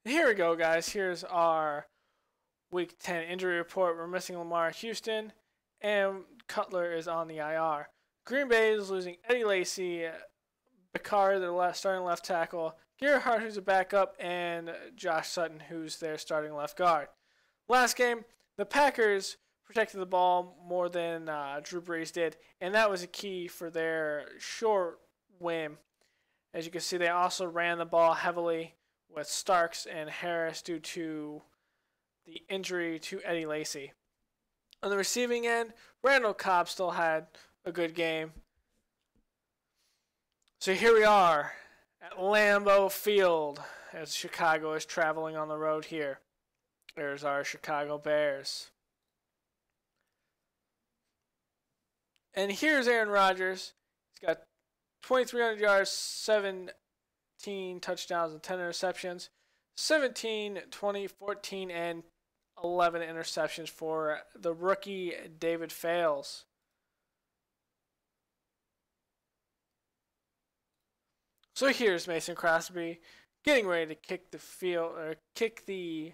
Here we go, guys. Here's our Week 10 injury report. We're missing Lamar Houston, and Cutler is on the IR. Green Bay is losing Eddie Lacy, Bakar, their starting left tackle, Gerhardt, who's a backup, and Josh Sutton, who's their starting left guard. Last game, the Packers protected the ball more than Drew Brees did, and that was a key for their short win. As you can see, they also ran the ball heavily with Starks and Harris due to the injury to Eddie Lacy. On the receiving end, Randall Cobb still had a good game. So here we are at Lambau Field as Chicago is traveling on the road here. There's our Chicago Bears. And here's Aaron Rodgers. He's got 2,300 yards, 17 touchdowns, and 10 interceptions. 17, 20, 14, and 11 interceptions for the rookie David Fales. So here's Mason Crosby getting ready to kick the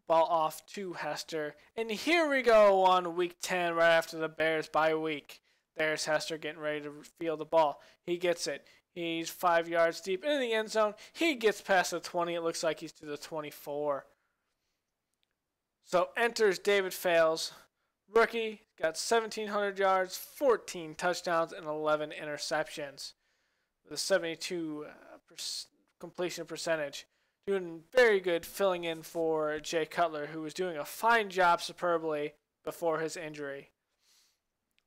ball off to Hester. And here we go on week 10 right after the Bears bye week. There's Hester getting ready to field the ball. He gets it. He's 5 yards deep in the end zone. He gets past the 20. It looks like he's to the 24. So enters David Fales. Rookie, got 1,700 yards, 14 touchdowns, and 11 interceptions. With a 72 completion percentage. Doing very good filling in for Jay Cutler, who was doing a fine job superbly before his injury.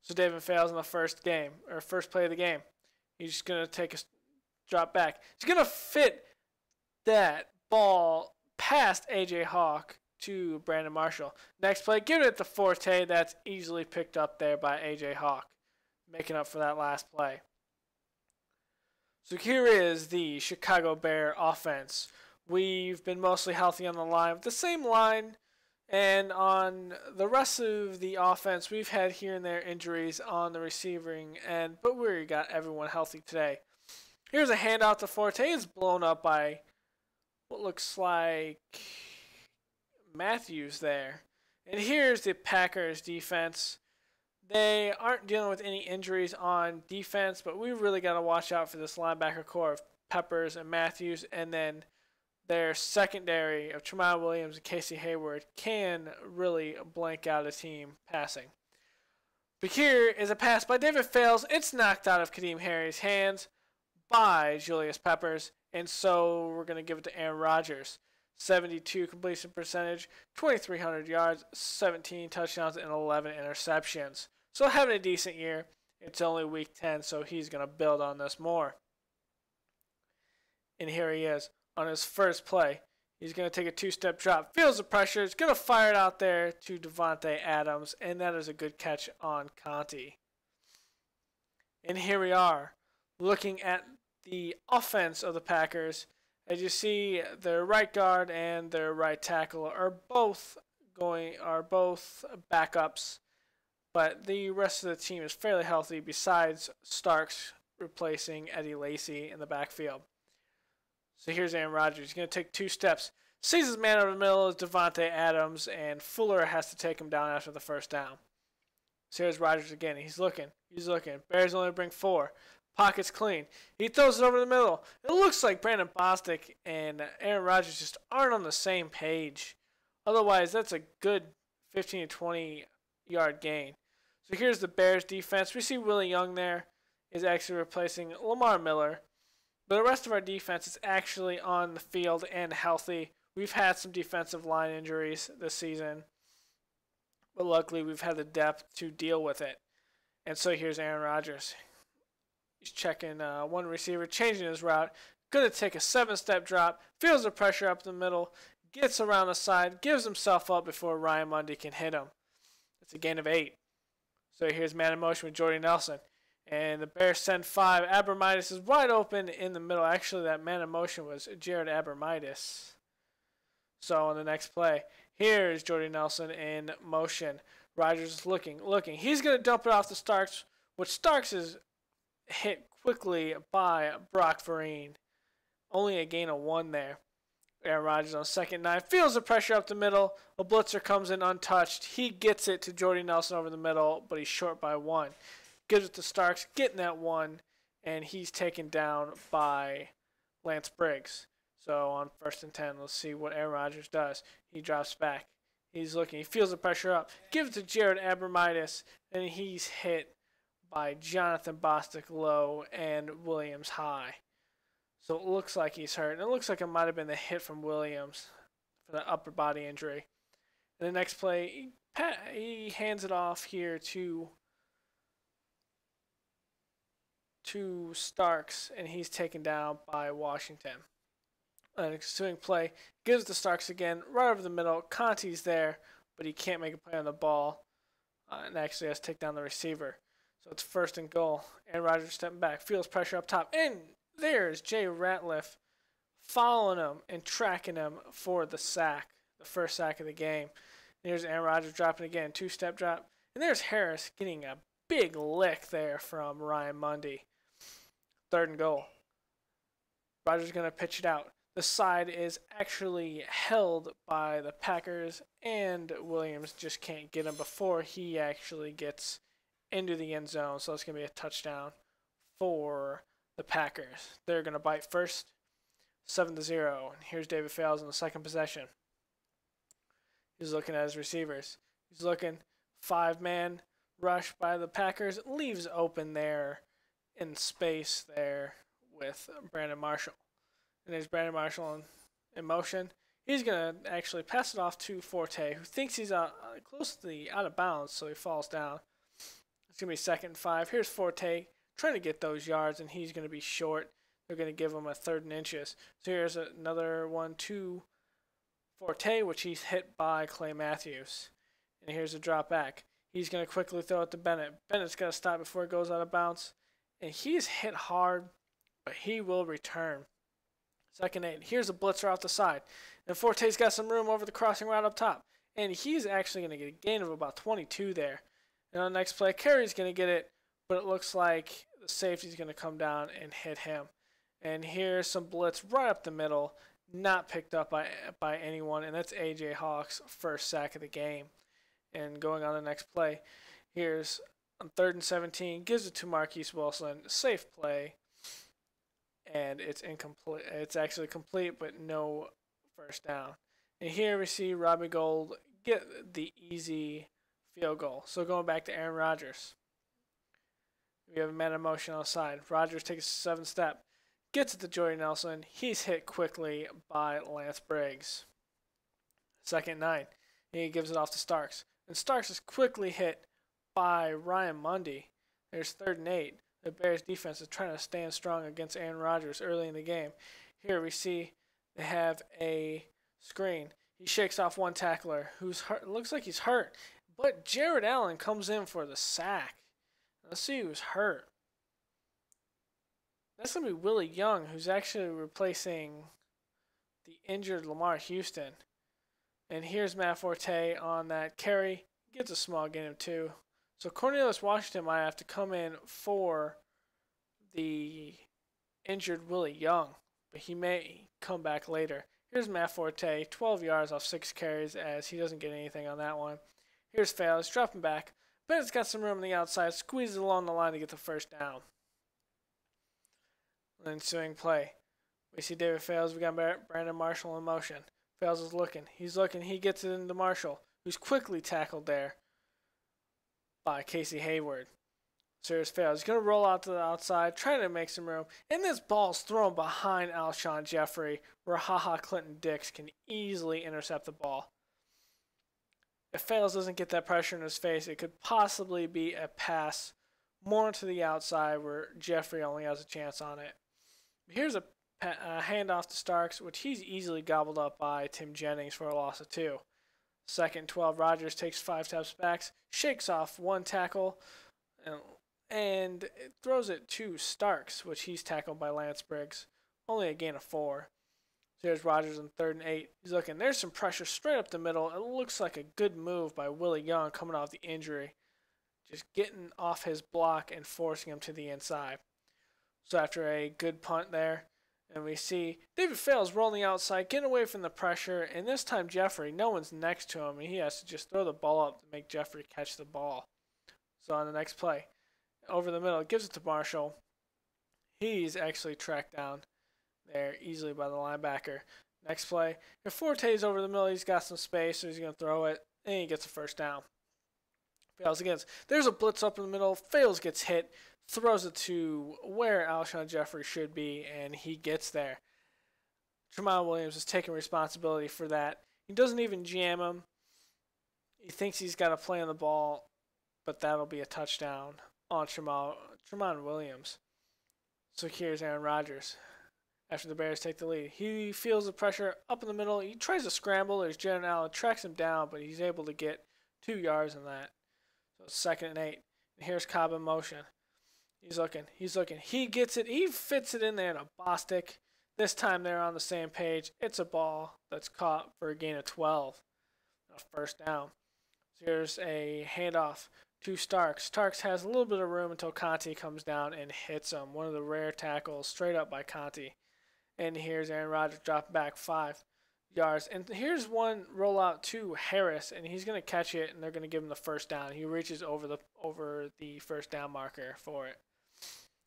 So David Fales in the first play of the game. He's going to take a drop back. He's going to fit that ball past A.J. Hawk to Brandon Marshall. Next play, give it to Forte. That's easily picked up there by A.J. Hawk, making up for that last play. So here is the Chicago Bear offense. We've been mostly healthy on the line with the same line, and on the rest of the offense, we've had here and there injuries on the receiving end, but we got everyone healthy today. Here's a handout to Forte. It's blown up by what looks like Matthews there. And here's the Packers defense. They aren't dealing with any injuries on defense, but we really got to watch out for this linebacker core of Peppers and Matthews, and then their secondary of Tremont Williams and Casey Hayward can really blank out a team passing. But here is a pass by David Fales. It's knocked out of Kadeem Harry's hands by Julius Peppers, and so we're going to give it to Aaron Rodgers. 72 completion percentage, 2,300 yards, 17 touchdowns, and 11 interceptions. So having a decent year. It's only week 10, so he's going to build on this more. And here he is on his first play. He's going to take a two-step drop, feels the pressure, is going to fire it out there to Devontae Adams, and that is a good catch on Conti. And here we are, looking at the offense of the Packers. As you see, their right guard and their right tackle are both backups, but the rest of the team is fairly healthy besides Starks replacing Eddie Lacy in the backfield. So here's Aaron Rodgers. He's going to take two steps. Sees his man over the middle is Devontae Adams, and Fuller has to take him down after the first down. So here's Rodgers again. He's looking. Bears only bring 4. Pocket's clean. He throws it over the middle. It looks like Brandon Bostic and Aaron Rodgers just aren't on the same page. Otherwise, that's a good 15 to 20 yard gain. So here's the Bears defense. We see Willie Young there is actually replacing Lamar Miller. But the rest of our defense is actually on the field and healthy. We've had some defensive line injuries this season, but luckily we've had the depth to deal with it. And so here's Aaron Rodgers. He's checking one receiver, changing his route. Going to take a 7-step drop, feels the pressure up the middle, gets around the side, gives himself up before Ryan Mundy can hit him. It's a gain of 8. So here's man in motion with Jordy Nelson. And the Bears send 5. Abramitis is wide open in the middle. Actually, that man in motion was Jared Abramitis. So on the next play, here's Jordy Nelson in motion. Rodgers is looking. He's going to dump it off to Starks, which Starks is hit quickly by Brock Vereen. Only a gain of 1 there. Aaron Rodgers on 2nd 9 feels the pressure up the middle. A blitzer comes in untouched. He gets it to Jordy Nelson over the middle, but he's short by 1. Gives it to Starks, getting that 1, and he's taken down by Lance Briggs. So on 1st and 10, let's see what Aaron Rodgers does. He drops back. He's looking. He feels the pressure up. Gives it to Jared Abramitis, and he's hit by Jonathan Bostic low and Williams high. So it looks like he's hurt. And it looks like it might have been the hit from Williams for the upper body injury. And the next play, he hands it off here to Starks, and he's taken down by Washington. An ensuing play gives to Starks again, right over the middle. Conti's there, but he can't make a play on the ball, and actually has to take down the receiver. So it's 1st and goal. Aaron Rodgers stepping back, feels pressure up top, and there's Jay Ratliff following him and tracking him for the sack, the first sack of the game. And here's Aaron Rodgers dropping again, 2-step drop. And there's Harris getting a big lick there from Ryan Mundy. 3rd and goal. Rodgers going to pitch it out. The side is actually held by the Packers, and Williams just can't get him before he actually gets into the end zone. So it's going to be a touchdown for the Packers. They're going to bite first, 7-0. And here's David Fales in the second possession. He's looking at his receivers. He's looking 5-man rush by the Packers. Leaves open there in space there with Brandon Marshall. And there's Brandon Marshall in motion. He's going to actually pass it off to Forte, who thinks he's close to the out of bounds, so he falls down. It's going to be 2nd and 5. Here's Forte trying to get those yards, and he's going to be short. They're going to give him a 3rd and inches. So here's another one to Forte, which he's hit by Clay Matthews. And here's a drop back. He's going to quickly throw it to Bennett. Bennett's got to stop before it goes out of bounds. And he's hit hard, but he will return. 2nd and 8. Here's a blitzer off the side. And Forte's got some room over the crossing route up top. And he's actually going to get a gain of about 22 there. And on the next play, Carey's going to get it, but it looks like the safety's going to come down and hit him. And here's some blitz right up the middle, not picked up by anyone, and that's A.J. Hawk's first sack of the game. And going on the next play, here's on 3rd and 17, gives it to Marquise Wilson, safe play, and it's incomplete. It's actually complete, but no first down. And here we see Robbie Gould get the easy field goal. So going back to Aaron Rodgers. We have a man in motion on the side. Rodgers takes a 7-step. Gets it to Jordy Nelson. He's hit quickly by Lance Briggs. 2nd and 9. He gives it off to Starks. And Starks is quickly hit by Ryan Mundy. There's 3rd and 8. The Bears defense is trying to stand strong against Aaron Rodgers early in the game. Here we see they have a screen. He shakes off one tackler who's hurt. Looks like he's hurt. But Jared Allen comes in for the sack. Let's see who's hurt. That's going to be Willie Young, who's actually replacing the injured Lamar Houston. And here's Matt Forte on that carry. Gets a small gain of 2. So Cornelius Washington might have to come in for the injured Willie Young, but he may come back later. Here's Matt Forte, 12 yards off 6 carries as he doesn't get anything on that one. Here's Fales, dropping back. Bennett's got some room on the outside, squeezes along the line to get the first down. The ensuing play. We see David Fales, we got Brandon Marshall in motion. Fales is looking. He's looking. He gets it into Marshall, who's quickly tackled there by Casey Hayward. So here's Fales. He's going to roll out to the outside, trying to make some room. And this ball's thrown behind Alshon Jeffrey, where HaHa Clinton-Dix can easily intercept the ball. If Fales doesn't get that pressure in his face, it could possibly be a pass more to the outside where Jeffrey only has a chance on it. Here's a handoff to Starks, which he's easily gobbled up by Tim Jennings for a loss of 2. 2nd and 12, Rodgers takes 5 steps back, shakes off one tackle, and throws it to Starks, which he's tackled by Lance Briggs. Only a gain of 4. So here's Rodgers on 3rd and 8. He's looking. There's some pressure straight up the middle. It looks like a good move by Willie Young coming off the injury. Just getting off his block and forcing him to the inside. So after a good punt there, And we see David Fales rolling outside, getting away from the pressure. And this time Jeffrey, no one's next to him. And he has to just throw the ball up to make Jeffrey catch the ball. So on the next play, over the middle, gives it to Marshall. He's actually tracked down there easily by the linebacker. Next play, if Forte's over the middle, he's got some space, so he's going to throw it, and he gets a first down. Fales against. There's a blitz up in the middle. Fales gets hit, throws it to where Alshon Jeffrey should be, and he gets there. Tramon Williams is taking responsibility for that. He doesn't even jam him. He thinks he's got a play on the ball, but that'll be a touchdown on Tramon Williams. So here's Aaron Rodgers. After the Bears take the lead, he feels the pressure up in the middle. He tries to scramble. There's Jaron Allen, tracks him down, but he's able to get 2 yards on that. So it's 2nd and 8. And here's Cobb in motion. He's looking. He gets it. He fits it in there in a Bostic. This time they're on the same page. It's a ball that's caught for a gain of 12. A first down. So here's a handoff to Starks. Starks has a little bit of room until Conti comes down and hits him. One of the rare tackles straight up by Conti. And here's Aaron Rodgers dropping back 5 yards. And here's one rollout to Harris, and he's going to catch it, and they're going to give him the first down. He reaches over the first down marker for it.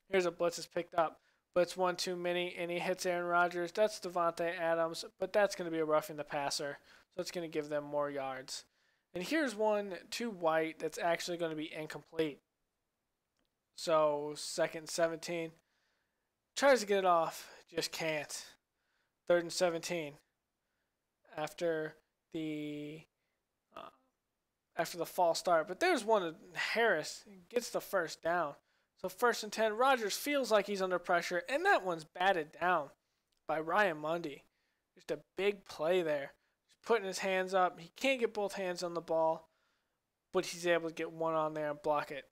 Here's a blitz is picked up. Blitz 1 too many, and he hits Aaron Rodgers. That's Devontae Adams, but that's going to be a roughing the passer, so it's going to give them more yards. And here's one to White that's actually going to be incomplete. So 2nd and 17. Tries to get it off, just can't. 3rd and 17. After the false start, but there's one. Harris gets the first down. So 1st and 10. Rodgers feels like he's under pressure, and that one's batted down by Ryan Mundy. Just a big play there. Just putting his hands up. He can't get both hands on the ball, but he's able to get one on there and block it.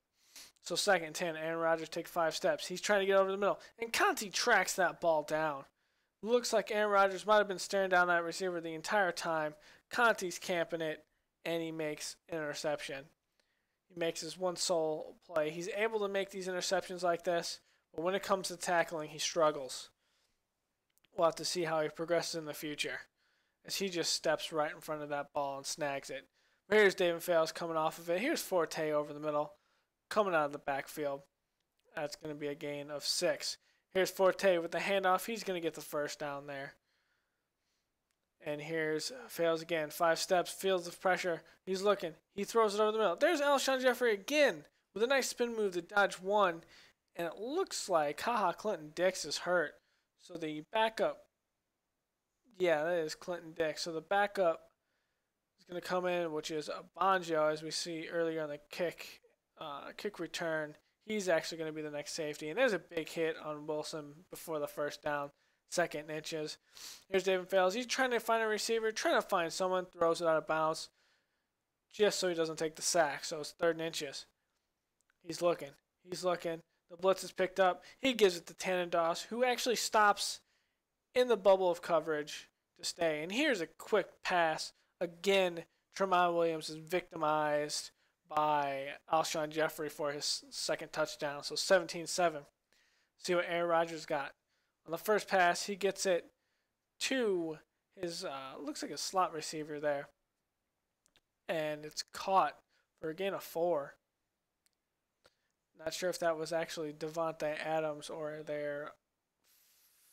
So 2nd and 10, Aaron Rodgers takes 5 steps. He's trying to get over the middle, and Conti tracks that ball down. Looks like Aaron Rodgers might have been staring down that receiver the entire time. Conti's camping it, and he makes an interception. He makes his one sole play. He's able to make these interceptions like this, but when it comes to tackling, he struggles. We'll have to see how he progresses in the future, as he just steps right in front of that ball and snags it. But here's David Fales coming off of it. Here's Forte over the middle, coming out of the backfield. That's going to be a gain of 6. Here's Forte with the handoff. He's going to get the first down there. And here's Fales again. 5 steps, feels the pressure. He's looking. He throws it over the middle. There's Alshon Jeffrey again with a nice spin move to dodge one. And it looks like Clinton Dix is hurt. So the backup, yeah, that is Clinton Dix. So the backup is going to come in, which is Bonjo, as we see earlier on the kick return. He's actually going to be the next safety. And there's a big hit on Wilson before the first down, 2nd and inches. Here's David Fales. He's trying to find a receiver, trying to find someone, throws it out of bounds just so he doesn't take the sack. So it's 3rd and inches. He's looking. The blitz is picked up. He gives it to Tannen Doss, who actually stops in the bubble of coverage to stay. And here's a quick pass. Again, Tramon Williams is victimized by Alshon Jeffrey for his 2nd touchdown. So 17-7. See what Aaron Rodgers got. On the first pass, he gets it to his, looks like a slot receiver there. And it's caught for a gain of 4. Not sure if that was actually Devontae Adams or their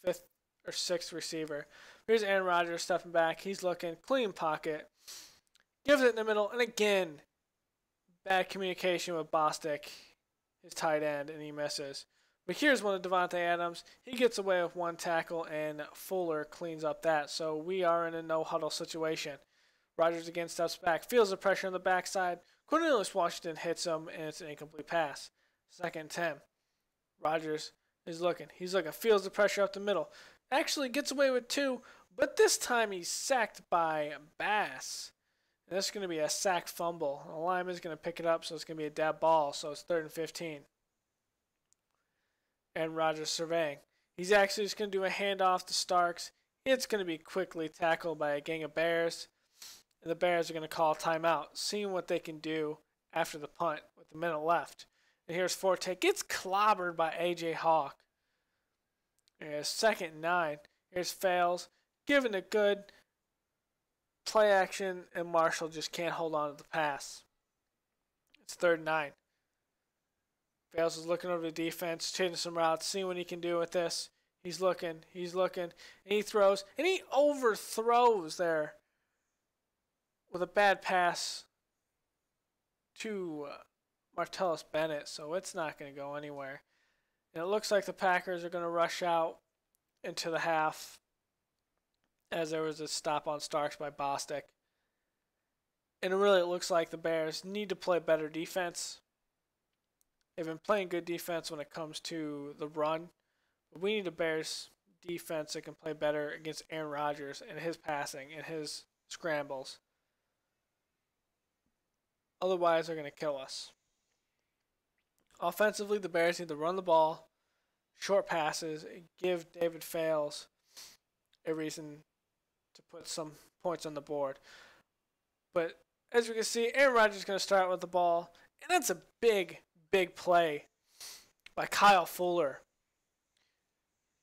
5th or 6th receiver. Here's Aaron Rodgers stepping back. He's looking, clean pocket. Gives it in the middle, and again, bad communication with Bostic, his tight end, and he misses. But here's one of Devontae Adams. He gets away with 1 tackle, and Fuller cleans up that. So we are in a no-huddle situation. Rodgers again steps back, feels the pressure on the backside. Cornelius Washington hits him, and it's an incomplete pass. 2nd and 10. Rodgers is looking. He's looking. Feels the pressure up the middle. Actually gets away with 2, but this time he's sacked by Bass. And this is going to be a sack fumble. The lineman's going to pick it up, so it's going to be a dead ball. So it's 3rd and 15. And Rodgers surveying. He's actually just going to do a handoff to Starks. It's going to be quickly tackled by a gang of Bears. And the Bears are going to call timeout, seeing what they can do after the punt with a minute left. And here's Forte. Gets clobbered by A.J. Hawk. Here's 2nd and 9. Here's Fails. Given a good play action, and Marshall just can't hold on to the pass. It's 3rd and 9. Fails is looking over the defense, changing some routes, seeing what he can do with this. He's looking, and he throws, and he overthrows there with a bad pass to Martellus Bennett, so it's not going to go anywhere. And it looks like the Packers are going to rush out into the half as there was a stop on Starks by Bostic. And really, it looks like the Bears need to play better defense. They've been playing good defense when it comes to the run. But we need a Bears defense that can play better against Aaron Rodgers and his passing and his scrambles. Otherwise, they're going to kill us. Offensively, the Bears need to run the ball, short passes, and give David Fales a reason to put some points on the board. But as we can see, Aaron Rodgers is going to start with the ball, and that's a big play by Kyle Fuller.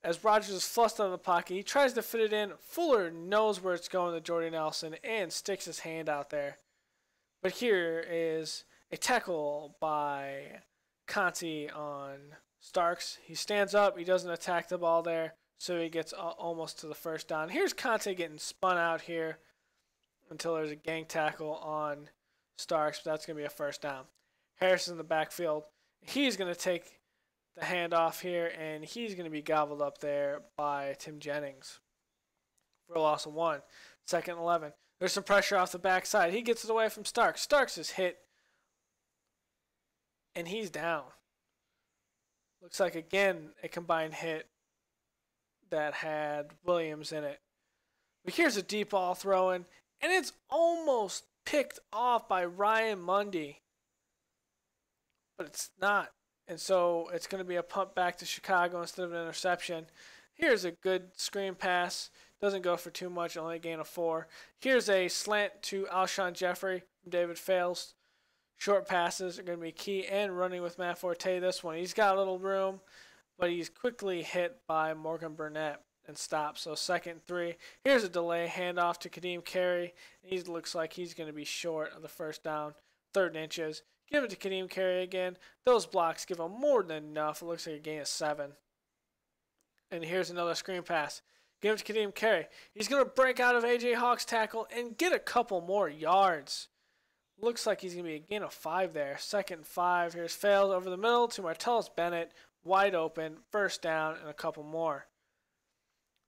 As Rodgers is flustered out of the pocket, he tries to fit it in. Fuller knows where it's going to Jordy Nelson and sticks his hand out there. But here is a tackle by Conti on Starks. He stands up. He doesn't attack the ball there, so he gets almost to the first down. Here's Conti getting spun out here until there's a gang tackle on Starks, but that's going to be a first down. Harris in the backfield. He's going to take the handoff here, and he's going to be gobbled up there by Tim Jennings for a loss of 1. 2nd and 11. There's some pressure off the backside. He gets it away from Starks. Starks is hit, and he's down. Looks like, again, a combined hit that had Williams in it. But here's a deep ball throw-in, and it's almost picked off by Ryan Mundy. But it's not. And so it's going to be a punt back to Chicago instead of an interception. Here's a good screen pass. Doesn't go for too much, only a gain of 4. Here's a slant to Alshon Jeffrey from David Fales. Short passes are going to be key, and running with Matt Forte this one. He's got a little room, but he's quickly hit by Morgan Burnett and stopped. So 2nd and 3. Here's a delay handoff to Kadeem Carey. He looks like he's going to be short of the first down. 3rd inches. Give it to Kadeem Carey again. Those blocks give him more than enough. It looks like a gain of 7. And here's another screen pass. Give it to Kadeem Carey. He's going to break out of A.J. Hawk's tackle and get a couple more yards. Looks like he's going to be a gain of 5 there. 2nd and 5. Here's Failed over the middle to Martellus Bennett. Wide open. First down and a couple more.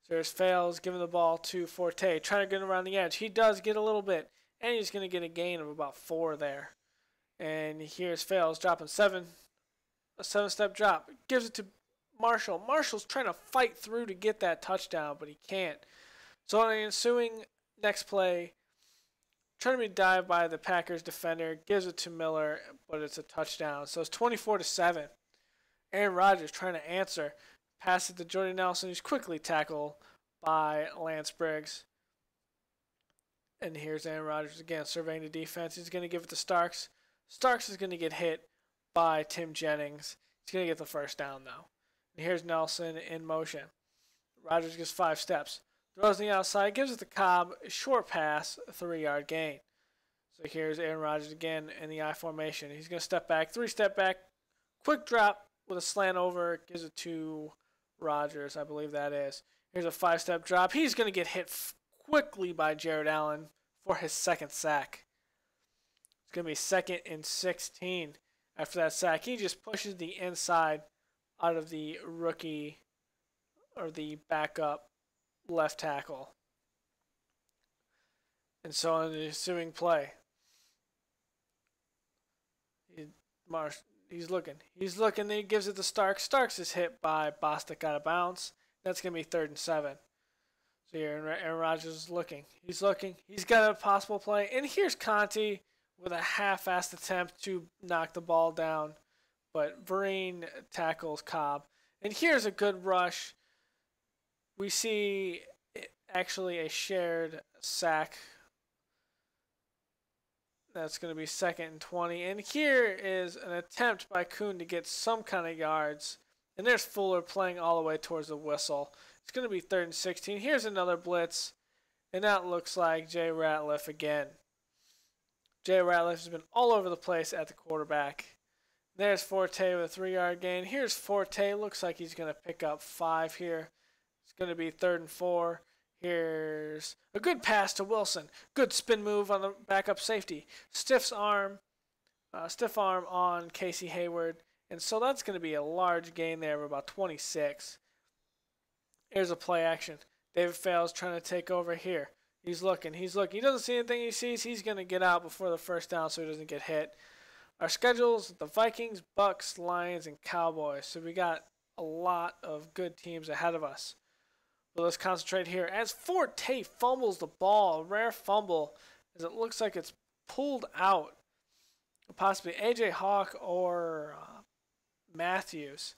So there's Fails giving the ball to Forte. Trying to get around the edge. He does get a little bit. And he's going to get a gain of about 4 there. And here's Fails dropping 7. A 7-step drop. Gives it to Marshall. Marshall's trying to fight through to get that touchdown, but he can't. So on the ensuing next play, trying to be dived by the Packers defender, gives it to Miller, but it's a touchdown. So it's 24-7. Aaron Rodgers trying to answer. Pass it to Jordy Nelson, who's quickly tackled by Lance Briggs. And here's Aaron Rodgers again, surveying the defense. He's going to give it to Starks. Starks is going to get hit by Tim Jennings. He's going to get the first down, though. And here's Nelson in motion. Rodgers gets 5 steps. Throws on the outside, gives it to Cobb. Short pass, a 3-yard gain. So here's Aaron Rodgers again in the I formation. He's going to step back, 3-step back. Quick drop with a slant over. Gives it to Rodgers, I believe that is. Here's a 5-step drop. He's going to get hit quickly by Jared Allen for his 2nd sack. It's going to be 2nd and 16 after that sack. He just pushes the inside out of the rookie or the backup left tackle. And so on the ensuing play, he's looking. Then he gives it to Starks. Starks is hit by Bostic out of bounds. That's going to be 3rd and 7. So here Aaron Rodgers is looking. He's looking. He's got a possible play. And here's Conti with a half-assed attempt to knock the ball down. But Vereen tackles Cobb. And here's a good rush. We see actually a shared sack. That's going to be 2nd and 20. And here is an attempt by Kuhn to get some kind of yards And there's Fuller playing all the way towards the whistle. It's going to be 3rd and 16. Here's another blitz. And that looks like Jay Ratliff again. Jay Ratliff has been all over the place at the quarterback. There's Forte with a 3-yard gain. Here's Forte. Looks like he's going to pick up 5 here. It's going to be 3rd and 4. Here's a good pass to Wilson. Good spin move on the backup safety. Stiff arm on Casey Hayward. And so that's going to be a large gain there of about 26. Here's a play action. David Fales trying to take over here. He's looking. He doesn't see anything he sees. He's going to get out before the first down so he doesn't get hit. Our schedules, the Vikings, Bucks, Lions, and Cowboys. So we got a lot of good teams ahead of us. But let's concentrate here. As Forte fumbles the ball, a rare fumble, as it looks like it's pulled out. Possibly A.J. Hawk or Matthews.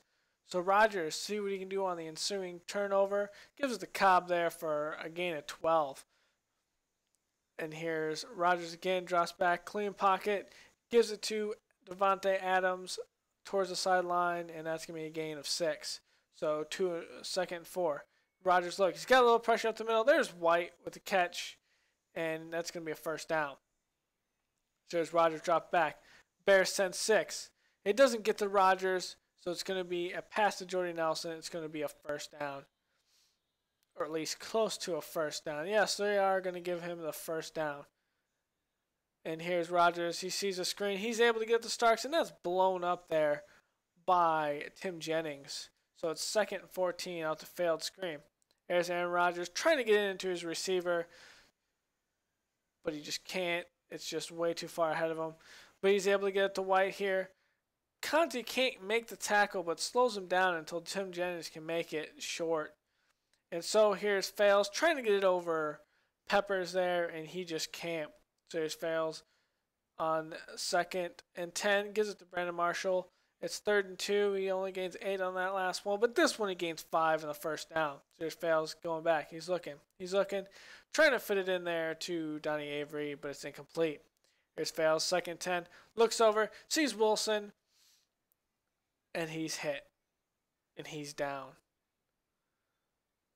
So Rodgers, see what he can do on the ensuing turnover. Gives it to Cobb there for a gain of 12. And here's Rodgers again, drops back, clean pocket. Gives it to Devontae Adams towards the sideline, and that's going to be a gain of 6. So 2nd and 4. Rodgers, look, he's got a little pressure up the middle. There's White with the catch, and that's going to be a first down. So there's Rodgers drop back. Bears send 6. It doesn't get to Rodgers, so it's going to be a pass to Jordy Nelson. It's going to be a first down, or at least close to a first down. Yes, they are going to give him the first down. And here's Rodgers. He sees a screen. He's able to get to Starks, and that's blown up there by Tim Jennings. So it's 2nd and 14 out the failed screen. There's Aaron Rodgers trying to get into his receiver, but he just can't. It's just way too far ahead of him. But he's able to get it to White here. Conti can't make the tackle, but slows him down until Tim Jennings can make it short. And so here's Fales trying to get it over Peppers there, and he just can't. So here's Fales on 2nd and 10. Gives it to Brandon Marshall. It's 3rd and 2. He only gains 8 on that last one. But this one he gains 5 in the first down. So here's Fales going back. He's looking. Trying to fit it in there to Donnie Avery, but it's incomplete. Here's Fales, 2nd and 10. Looks over. Sees Wilson. And he's hit. And he's down.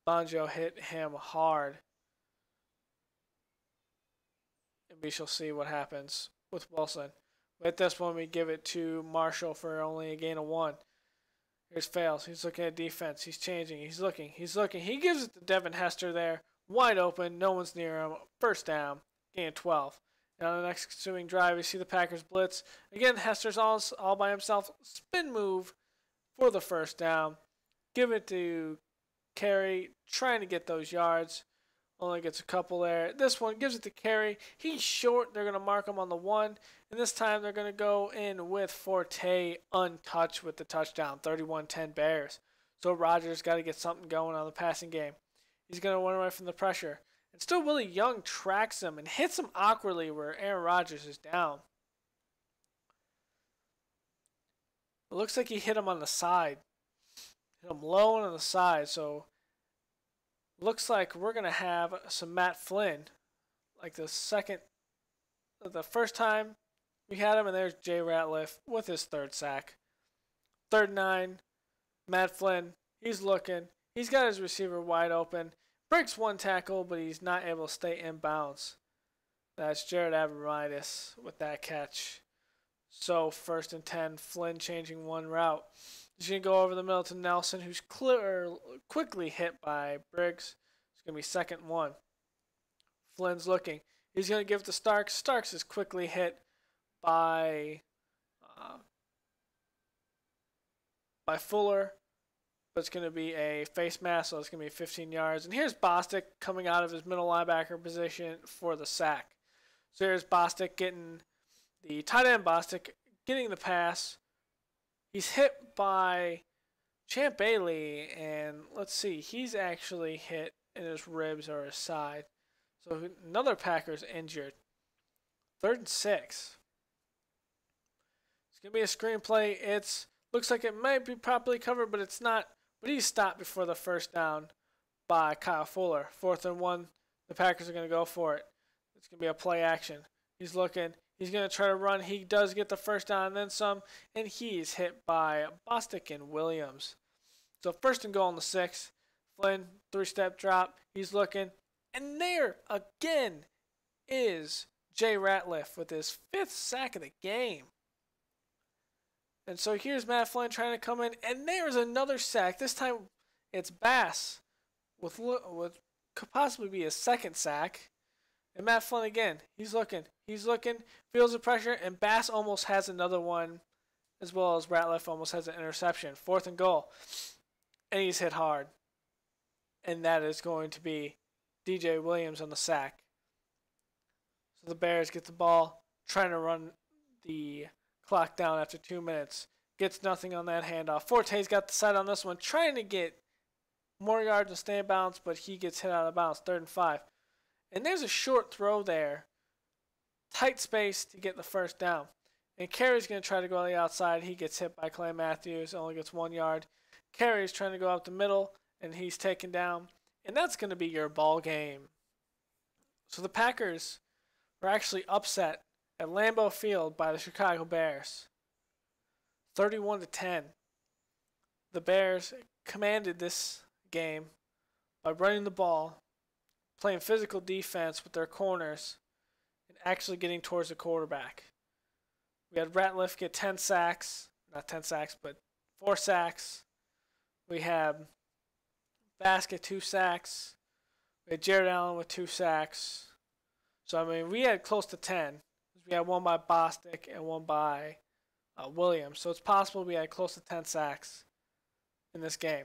Bonjo hit him hard. And we shall see what happens with Wilson. With this one, we give it to Marshall for only a gain of 1. Here's Fales. He's looking at defense. He's changing. He's looking. He gives it to Devin Hester there. Wide open. No one's near him. First down. Gain of 12. And on the next ensuing drive, we see the Packers blitz. Again, Hester's all by himself. Spin move for the first down. Give it to Carey. Trying to get those yards. Only gets a couple there. This one gives it to Carey. He's short. They're going to mark him on the 1. And this time they're going to go in with Forte untouched with the touchdown. 31-10 Bears. So Rodgers got to get something going on the passing game. He's going to run away from the pressure. And still Willie Young tracks him and hits him awkwardly where Aaron Rodgers is down. It looks like he hit him on the side. Hit him low and on the side. So looks like we're going to have some Matt Flynn. Like the first time we had him, and there's Jay Ratliff with his 3rd sack. 3rd and 9. Matt Flynn, he's looking. He's got his receiver wide open. Breaks 1 tackle, but he's not able to stay in bounds. That's Jared Abramitis with that catch. So 1st and 10, Flynn changing 1 route. He's going to go over the middle to Nelson, who's quickly hit by Briggs. It's going to be 2nd and 1. Flynn's looking. He's going to give it to Starks. Starks is quickly hit by Fuller. But it's going to be a face mask, so it's going to be 15 yards. And here's Bostic coming out of his middle linebacker position for the sack. So here's Bostic getting the tight end Bostic getting the pass. He's hit by Champ Bailey, and let's see, he's actually hit in his ribs or his side. So another Packer's injured. 3rd and 6. It's going to be a screenplay. It looks like it might be properly covered, but it's not. But he's stopped before the first down by Kyle Fuller. 4th and 1. The Packers are going to go for it. It's going to be a play action. He's looking. He's going to try to run. He does get the first down and then some. And he's hit by Bostic and Williams. So first and goal on the 6. Flynn, 3-step drop. He's looking. And there again is Jay Ratliff with his 5th sack of the game. And so here's Matt Flynn trying to come in. And there's another sack. This time it's Bass with could possibly be his 2nd sack. And Matt Flynn again. He's looking. Feels the pressure. And Bass almost has another one, as well as Ratliff almost has an interception. 4th and goal. And he's hit hard. And that is going to be DJ Williams on the sack. So the Bears get the ball, trying to run the clock down after 2 minutes. Gets nothing on that handoff. Forte's got the side on this one, trying to get more yards and stay in bounds, but he gets hit out of bounds. 3rd and 5. And there's a short throw there. Tight space to get the first down. And Carey's going to try to go on the outside. He gets hit by Clay Matthews. Only gets 1 yard. Carey's trying to go up the middle, and he's taken down. And that's going to be your ball game. So the Packers were actually upset at Lambau Field by the Chicago Bears. 31-10. The Bears commanded this game by running the ball, playing physical defense with their corners, and actually getting towards the quarterback. We had Ratliff get 10 sacks. Not 10 sacks, but 4 sacks. We had Bass get 2 sacks. We had Jared Allen with 2 sacks. So, I mean, we had close to 10. We had one by Bostic and one by Williams. So it's possible we had close to 10 sacks in this game.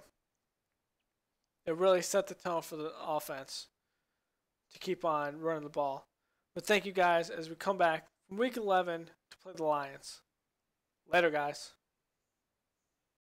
It really set the tone for the offense to keep on running the ball. But thank you guys as we come back from Week 11 to play the Lions. Later, guys.